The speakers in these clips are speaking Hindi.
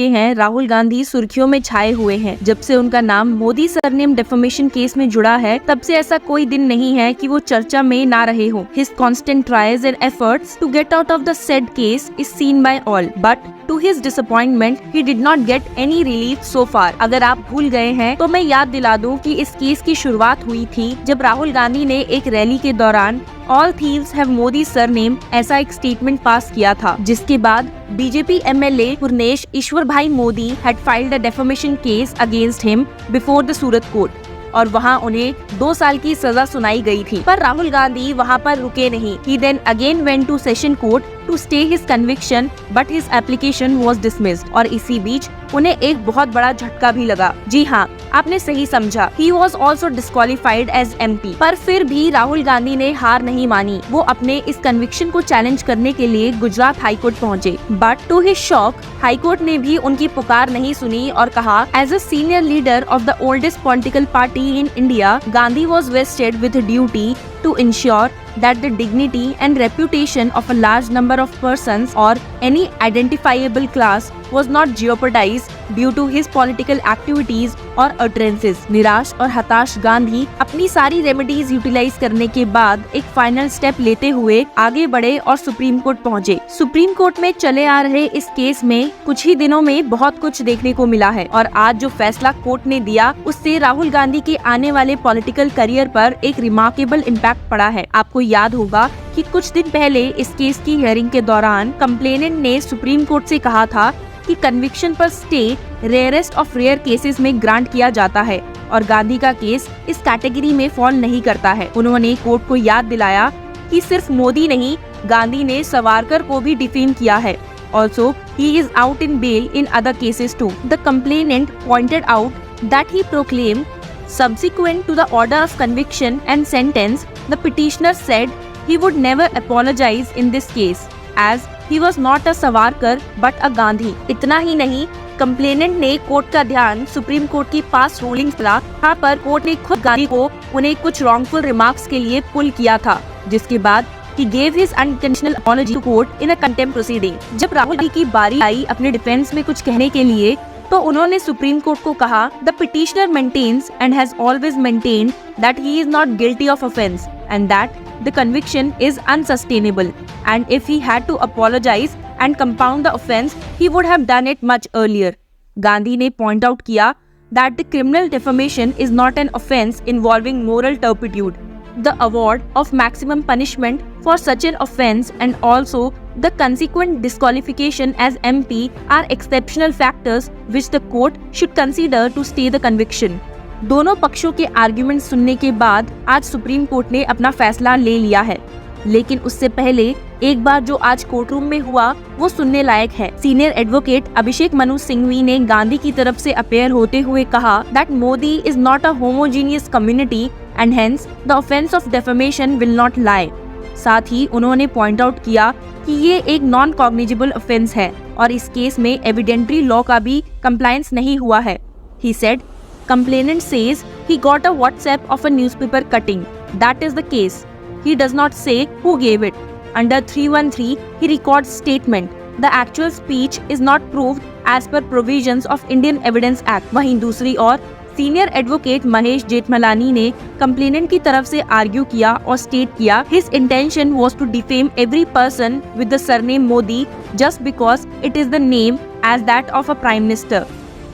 हैं राहुल गांधी सुर्खियों में छाए हुए हैं। जब से उनका नाम मोदी सरनेम डेफेमेशन केस में जुड़ा है, तब से ऐसा कोई दिन नहीं है कि वो चर्चा में ना रहे हो। His constant tries and efforts to get out of the said case is seen by all, but to his disappointment, he did not get any relief so far। अगर आप भूल गए हैं तो मैं याद दिला दूं कि इस केस की शुरुआत हुई थी जब राहुल गांधी ने एक रैली के दौरान all thieves have Modi surname ऐसा एक स्टेटमेंट पास किया था, जिसके बाद बीजेपी एमएलए पूर्णेश ईश्वर भाई Modi had filed a defamation case against him before the Surat court और वहां उन्हें 2 साल की सजा सुनाई गई थी। पर राहुल गांधी वहां पर रुके नहीं। He then again went to session court to stay his conviction, but his application was dismissed। और इसी बीच उन्हें एक बहुत बड़ा झटका भी लगा। जी हाँ, आपने सही समझा। He was also disqualified as MP। पर फिर भी राहुल गांधी ने हार नहीं मानी। वो अपने इस कन्विक्शन को चैलेंज करने के लिए गुजरात हाई कोर्ट पहुँचे। But to his shock, high court ने भी उनकी पुकार नहीं सुनी और कहा, as a senior leader of the oldest political party in India, Gandhi was vested with a duty to ensure that the dignity and reputation of a large number of persons or any identifiable class was not jeopardized due to his political activities और utterances। निराश और हताश गांधी अपनी सारी रेमेडीज यूटिलाइज करने के बाद एक फाइनल स्टेप लेते हुए आगे बढ़े और सुप्रीम कोर्ट पहुंचे। सुप्रीम कोर्ट में चले आ रहे इस केस में कुछ ही दिनों में बहुत कुछ देखने को मिला है और आज जो फैसला कोर्ट ने दिया उससे राहुल गांधी के आने वाले पॉलिटिकल करियर पर एक रिमार्केबल इम्पैक्ट पड़ा है। आपको याद होगा कि कुछ दिन पहले इस केस की हियरिंग के दौरान कंप्लेनेंट ने सुप्रीम कोर्ट से कहा था कि कन्विक्शन पर stay rarest of rare cases में ग्रांट किया जाता है और गांधी का केस इस कैटेगरी में फॉल नहीं करता है। उन्होंने कोर्ट को याद दिलाया कि सिर्फ मोदी नहीं, गांधी ने सावरकर को भी डिफेम किया है। Also, he is out in bail in other cases too। The complainant pointed out that he proclaimed subsequent to the order of conviction and sentence, the petitioner said he would never apologize in this case as he was not a Savarkar but a Gandhi। इतना ही नहीं, कंप्लेनेंट ने कोर्ट का ध्यान सुप्रीम कोर्ट की पास रूलिंग पर जहाँ पर कोर्ट ने खुद गांधी को उन्हें कुछ रॉन्गफुल रिमार्क्स के लिए पुल किया था, जिसके बाद he gave his unconditional apology to court in a contempt proceeding। जब राहुल गांधी की बारी आई अपने डिफेंस में कुछ कहने के लिए तो उन्होंने सुप्रीम कोर्ट को कहा, The petitioner maintains and has always maintained that he is not guilty of offence and that the conviction is unsustainable, and if he had to apologize and compound the offence, he would have done it much earlier। Gandhi ने point out किया that the criminal defamation is not an offence involving moral turpitude। The award of maximum punishment for such an offence and also the consequent disqualification as MP are exceptional factors which the court should consider to stay the conviction। दोनों पक्षों के आर्ग्यूमेंट सुनने के बाद आज सुप्रीम कोर्ट ने अपना फैसला ले लिया है, लेकिन उससे पहले एक बार जो आज कोर्ट रूम में हुआ वो सुनने लायक है। सीनियर एडवोकेट अभिषेक मनु सिंघवी ने गांधी की तरफ से अपेयर होते हुए कहा that Modi is not a homogeneous community and hence the offence of defamation will not lie। साथ ही उन्होंने पॉइंट आउट किया कि ये एक नॉन कॉग्निजेबल ऑफेंस है और इस केस में एविडेंट्री लॉ का भी कंप्लायंस नहीं हुआ है। He said, complainant says he got a WhatsApp of a newspaper cutting। That is the case। He does not say who gave it। Under 313, he records statement। The actual speech is not proved as per provisions of Indian Evidence Act। वहीं दूसरी ओर सीनियर एडवोकेट महेश जेठमलानी ने कंप्लेनेंट की तरफ से आर्ग्यू किया और स्टेट किया, His intention was to defame every person with the surname Modi just because it is the name as that of a prime minister।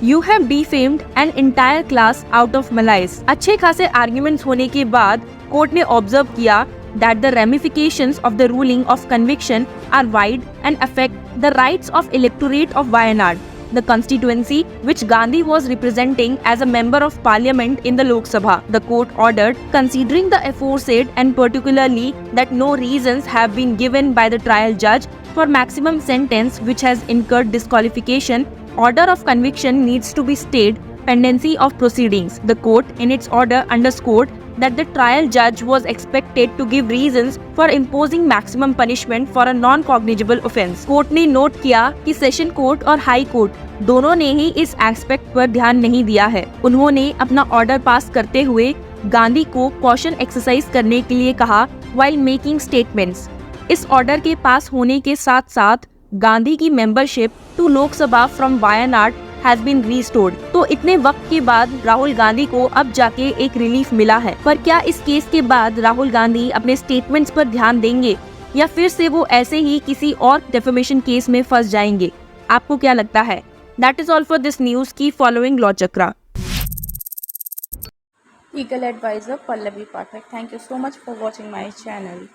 You have defamed an entire class out of malice। अच्छे खासे आर्ग्यूमेंट्स होने के बाद कोर्ट ने ऑब्जर्व किया that the ramifications of the ruling of conviction are wide and affect the rights of electorate of Wayanad, the constituency which Gandhi was representing as a member of parliament in the Lok Sabha। The court ordered, considering the aforesaid and particularly that no reasons have been given by the trial judge for maximum sentence which has incurred disqualification, order of conviction needs to be stayed pendency of proceedings। The court in its order underscored that the trial judge was expected to give reasons for imposing maximum punishment for a non-cognizable offence। Court ने नोट किया कि सेशन कोर्ट और हाई कोर्ट दोनों ने ही इस एस्पेक्ट पर ध्यान नहीं दिया है। उन्होंने अपना ऑर्डर पास करते हुए गांधी को कॉशन एक्सरसाइज करने के लिए कहा while making statements। इस ऑर्डर के पास होने के साथ साथ गांधी की membership to Lok Sabha from Wayanad has been restored. तो इतने वक्त के बाद राहुल गांधी को अब जाके एक रिलीफ मिला है। पर क्या इस केस के बाद राहुल गांधी अपने स्टेटमेंट्स पर ध्यान देंगे या फिर से वो ऐसे ही किसी और डेफेमेशन केस में फंस जाएंगे? आपको क्या लगता है? That is all for this news. Keep following Law Chakra. Legal advisor Pallavi Pathak. Thank you so much for watching my channel.